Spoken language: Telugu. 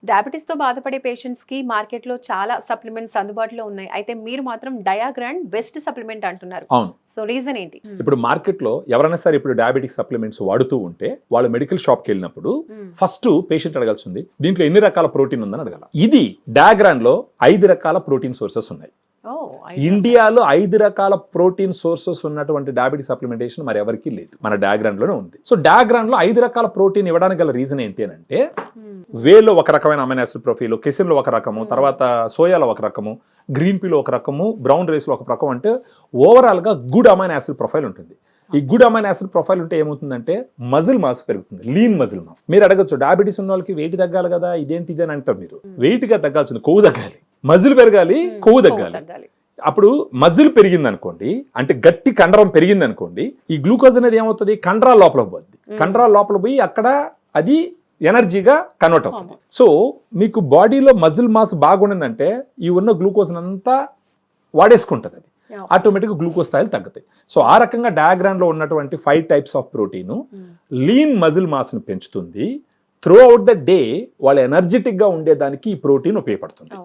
డయాబెటిస్ తో బాధపడే పేషెంట్స్ కి మార్కెట్ లో చాలా సప్లిమెంట్స్ అందుబాటులో ఉన్నాయి. అయితే మీరు మాత్రం డయాగ్రాండ్ బెస్ట్ సప్లిమెంట్ అంటున్నారు. అవును. సో రీజన్ ఏంటి? ఇప్పుడు మార్కెట్ లో ఎవరైనా సరే ఇప్పుడు డయాబెటిక్ సప్లిమెంట్స్ వాడుతూ ఉంటే వాళ్ళు మెడికల్ షాప్ కి వెళ్ళినప్పుడు ఫస్ట్ పేషెంట్ అడగాల్సింది దీంట్లో ఎన్ని రకాల ప్రోటీన్ ఉందని అడగాల. ఇది డయాగ్రాండ్ లో 5 రకాల ప్రోటీన్ సోర్సెస్ ఉన్నాయి. ఇండియాలో 5 రకాల ప్రోటీన్ సోర్సెస్ ఉన్నటువంటి డయాబెటిక్ సప్లిమెంటేషన్ మరి ఎవరికి లేదు, మన డయాగ్రామ్ లోనే ఉంది. సో డయాగ్రామ్ లో 5 రకాల ప్రోటీన్ ఇవ్వడానికి గల రీజన్ ఏంటి అని అంటే, వేలో ఒక రకమైన అమైనో యాసిడ్ ప్రొఫైల్, కెసిన్ లో ఒక రకము, తర్వాత సోయాలో ఒక రకము, గ్రీన్ పీలో ఒక రకము, బ్రౌన్ రైస్ లో ఒక రకం, అంటే ఓవరాల్ గా గుడ్ అమైనో యాసిడ్ ప్రొఫైల్ ఉంటుంది. ఈ గుడ్ అమైనో యాసిడ్ ప్రొఫైల్ ఉంటే ఏమవుతుందంటే మజిల్ మాస్ పెరుగుతుంది, లీన్ మజిల్ మాస్. మీరు అడగచ్చు డయాబెటీస్ ఉన్న వాళ్ళకి వెయిట్ తగ్గాలి కదా, ఇదేంటి ఇది అని అంటారు మీరు. వెయిట్ గా తగ్గాల్సింది కొవ్వు తగ్గాలి, మజిల్ పెరగాలి, కొవ్వు తగ్గాలి. అప్పుడు మజిల్ పెరిగింది అనుకోండి, అంటే గట్టి కండరం పెరిగింది అనుకోండి, ఈ గ్లూకోజ్ అనేది ఏమవుతుంది, కండరాల లోపల పోద్ది. కండరాల లోపల పోయి అక్కడ అది ఎనర్జీగా కన్వర్ట్ అవుతుంది. సో మీకు బాడీలో మజిల్ మాస్ బాగుండిందంటే ఈ ఉన్న గ్లూకోజ్ అంతా వాడేసుకుంటుంది, అది ఆటోమేటిక్గా గ్లూకోజ్ స్థాయిలు తగ్గుతాయి. సో ఆ రకంగా డయాగ్రామ్ లో ఉన్నటువంటి 5 types of protein lean muscle mass ని పెంచుతుంది. త్రూ అవుట్ ద డే వాళ్ళు ఎనర్జెటిక్ గా ఉండేదానికి ఈ ప్రోటీన్ ఉపయోగపడుతుంది.